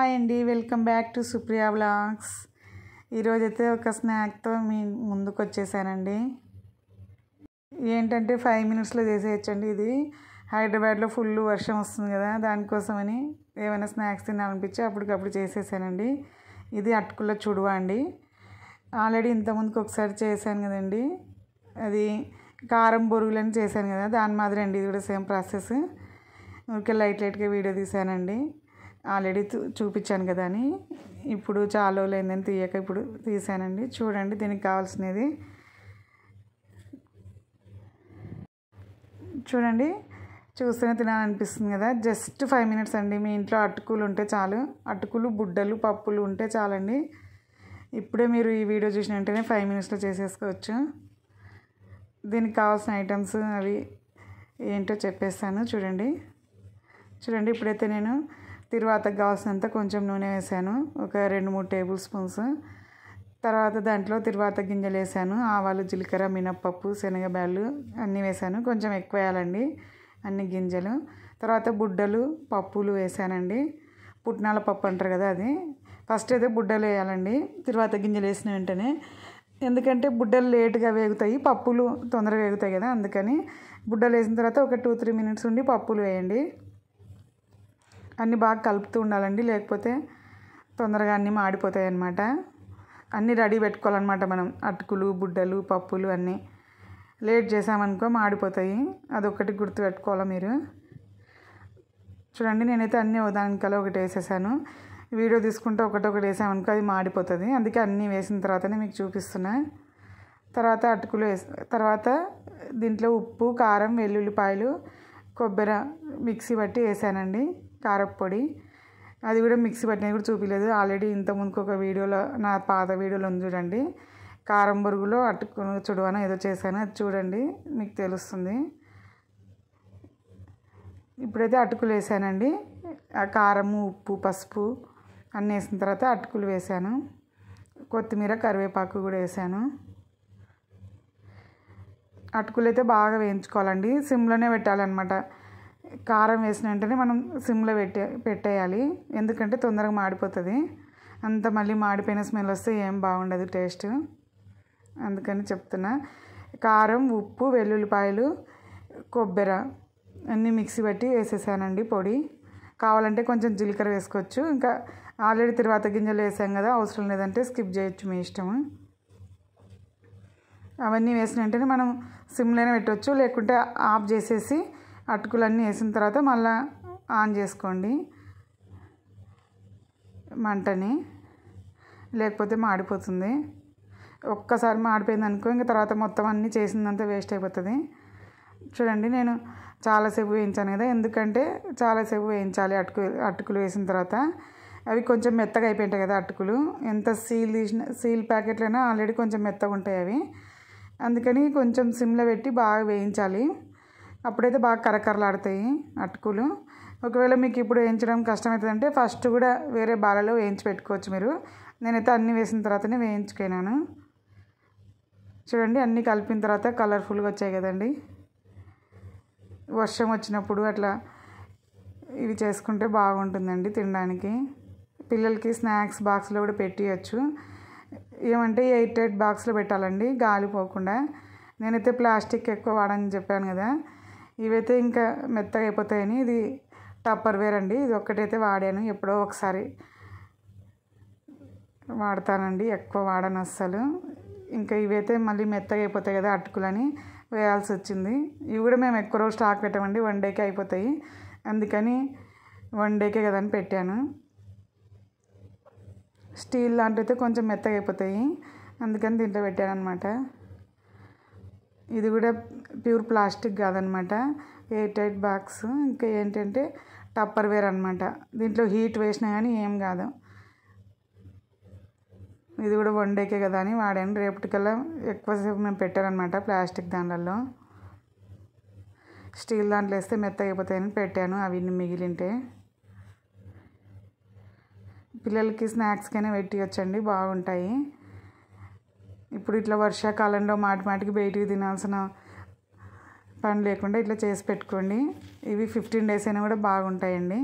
Hi అండి, welcome back to Supriya vlogs. ఈరోజైతే ఒక స్నాక్తో మీ ముందుకు వచ్చేసానండి. ఏంటంటే 5 మినిట్స్లో చేసేయచ్చండి. ఇది హైదరాబాద్లో ఫుల్ వర్షం వస్తుంది కదా, దానికోసమని ఏమైనా స్నాక్స్ తినాలనిపించి అప్పటికప్పుడు చేసేసానండి. ఇది అటుకుల చుడువా అండి. ఆల్రెడీ ఇంతకుముందుకు ఒకసారి చేశాను కదండి, అది కారం బొరుగులని చేశాను కదా, దాని మాదిరి అండి. ఇది కూడా సేమ్ ప్రాసెస్. ఊరికే లైట్గా వీడియో తీసానండి. ఆల్రెడీ చూపించాను కదా అని. ఇప్పుడు చాలా రోజులు అయిందని తీయక ఇప్పుడు తీసానండి. చూడండి, దీనికి కావాల్సినది చూడండి. చూస్తేనే తినాలనిపిస్తుంది కదా. జస్ట్ 5 మినిట్స్ అండి. మీ ఇంట్లో అటుకులు ఉంటే చాలు, అటుకులు, బుడ్డలు, పప్పులు ఉంటే చాలండి. ఇప్పుడే మీరు ఈ వీడియో చూసిన వెంటనే 5 మినిట్స్లో చేసేసుకోవచ్చు. దీనికి కావాల్సిన ఐటమ్స్ అవి ఏంటో చెప్పేస్తాను. చూడండి. ఇప్పుడైతే నేను తిరువాతకు కావాల్సినంత కొంచెం నూనె వేసాను, ఒక 2-3 టేబుల్ స్పూన్స్. తర్వాత దాంట్లో తిరువాత గింజలు వేసాను, ఆవాలు, జీలకర్ర, మినప్పప్పు, శనగబ్యాళ్ళు అన్నీ వేసాను. కొంచెం ఎక్కువ వేయాలండి అన్ని గింజలు. తర్వాత బుడ్డలు, పప్పులు వేసానండి. పుట్నాల పప్పు అంటారు కదా, అది ఫస్ట్ అయితే బుడ్డలు వేయాలండి తిరువాత గింజలు వేసిన వెంటనే. ఎందుకంటే బుడ్డలు లేటుగా వేగుతాయి, పప్పులు తొందరగా వేగుతాయి కదా, అందుకని బుడ్డలు వేసిన తర్వాత ఒక 2-3 మినిట్స్ ఉండి పప్పులు వేయండి. అన్నీ బాగా కలుపుతూ ఉండాలండి, లేకపోతే తొందరగా అన్నీ మాడిపోతాయి అన్నమాట. అన్నీ రెడీ పెట్టుకోవాలన్నమాట మనం. అటుకులు, బుడ్డలు, పప్పులు అన్నీ లేట్ చేసామనుకో మాడిపోతాయి. అదొక్కటి గుర్తు పెట్టుకోవాలి మీరు. చూడండి, నేనైతే అన్నీ దానికల్లా ఒకటి వేసేసాను. వీడియో తీసుకుంటే ఒకటొకటి వేసామనుకో అది మాడిపోతుంది. అందుకే అన్నీ వేసిన తర్వాతనే మీకు చూపిస్తున్నా. తర్వాత అటుకులు తర్వాత దీంట్లో ఉప్పు, కారం, వెల్లుల్లిపాయలు, కొబ్బరి మిక్సీ పట్టి వేసానండి. కారప్పొడి అది కూడా మిక్సీ పట్టినది కూడా చూపించలేదు. ఆల్రెడీ ఇంతకుముందుకు ఒక వీడియోలో, నా పాత వీడియోలో ఉంది చూడండి, కారం బొరుగులో అటుకులు చుడువానో ఏదో చేశాను, అది చూడండి మీకు తెలుస్తుంది. ఇప్పుడైతే అటుకులు వేసానండి. ఆ కారము, ఉప్పు, పసుపు అన్నీ వేసిన తర్వాత అటుకులు వేసాను. కొత్తిమీర, కరివేపాకు కూడా వేసాను. అటుకులు అయితే బాగా వేయించుకోవాలండి, సిమ్లోనే పెట్టాలన్నమాట. కారం వేసిన వెంటనే మనం సిమ్లో పెట్టేయాలి, ఎందుకంటే తొందరగా మాడిపోతుంది. అంత మళ్ళీ మాడిపోయిన స్మెల్ వస్తే ఏం బాగుండదు టేస్ట్, అందుకని చెప్తున్నా. కారం, ఉప్పు, వెల్లుల్లిపాయలు, కొబ్బరి అన్నీ మిక్సీ పట్టి వేసేసానండి పొడి. కావాలంటే కొంచెం జీలకర్ర వేసుకోవచ్చు. ఇంకా ఆల్రెడీ తిరువాత గింజలు వేసాం కదా, అవసరం లేదంటే స్కిప్ చేయొచ్చు, మీ ఇష్టము. అవన్నీ వేసిన వెంటనే మనం సిమ్లోనే పెట్టవచ్చు, లేకుంటే ఆఫ్ చేసేసి అటుకులన్నీ వేసిన తర్వాత మళ్ళీ ఆన్ చేసుకోండి మంటని, లేకపోతే మాడిపోతుంది. ఒక్కసారి మాడిపోయింది అనుకో, ఇంకా తర్వాత మొత్తం అన్నీ చేసిందంతా వేస్ట్ అయిపోతుంది. చూడండి, నేను చాలాసేపు వేయించాను కదా, ఎందుకంటే చాలాసేపు వేయించాలి అటుకులు వేసిన తర్వాత. అవి కొంచెం మెత్తగా అయిపోయింటాయి కదా అటుకులు, ఎంత సీల్ ప్యాకెట్లైనా ఆల్రెడీ కొంచెం మెత్తగా ఉంటాయి అవి. అందుకని కొంచెం సిమ్లో పెట్టి బాగా వేయించాలి, అప్పుడైతే బాగా కరకరలాడతాయి అటుకులు. ఒకవేళ మీకు ఇప్పుడు వేయించడం కష్టమవుతుందంటే ఫస్ట్ కూడా వేరే బాలలో వేయించి పెట్టుకోవచ్చు మీరు. నేనైతే అన్నీ వేసిన తర్వాతనే వేయించుకున్నాను. చూడండి, అన్నీ కలిపిన తర్వాత కలర్ఫుల్గా వచ్చాయి కదండి. వర్షం వచ్చినప్పుడు అట్లా ఇవి చేసుకుంటే బాగుంటుందండి తినడానికి. పిల్లలకి స్నాక్స్ బాక్స్లో కూడా పెట్టియచ్చు. ఏమంటే 8 బాక్స్లో పెట్టాలండి, గాలిపోకుండా. నేనైతే ప్లాస్టిక్ ఎక్కువ వాడని చెప్పాను కదా, ఇవైతే ఇంకా మెత్తగా అయిపోతాయని ఇది టప్పర్వేర్ అండి. ఇది ఒక్కటైతే వాడాను, ఎప్పుడో ఒకసారి వాడతానండి, ఎక్కువ వాడను అస్సలు. ఇంకా ఇవైతే మళ్ళీ మెత్తగా అయిపోతాయి కదా అటుకులని వేయాల్సి వచ్చింది. ఇవి కూడా మేము ఎక్కువ రోజు స్టాక్ పెట్టామండి, 1 డేకే అయిపోతాయి. అందుకని 1 డేకే కదా అని పెట్టాను. స్టీల్ లాంటివి అయితే కొంచెం మెత్తగా అయిపోతాయి, అందుకని దీంట్లో పెట్టాను అనమాట. ఇది కూడా ప్యూర్ ప్లాస్టిక్ కాదనమాట, 8 బాక్స్. ఇంకా ఏంటంటే టప్పర్వేర్ అనమాట. దీంట్లో హీట్ వేసినా కానీ ఏం కాదు. ఇది కూడా 1 డేకే కదా అని వాడాను. రేపటికల్లా ఎక్కువసేపు మేము పెట్టారనమాట ప్లాస్టిక్ దాంట్లో. స్టీల్ దాంట్లో వేస్తే మెత్తగా అయిపోతాయని పెట్టాను, అవి మిగిలింటే. పిల్లలకి స్నాక్స్కైనా పెట్టియచ్చండి, బాగుంటాయి. ఇప్పుడు ఇట్లా వర్షాకాలంలో మాటికి బయటికి తినాల్సిన పని లేకుండా ఇట్లా చేసి పెట్టుకోండి. ఇవి 15 డేస్ అయినా కూడా బాగుంటాయండి.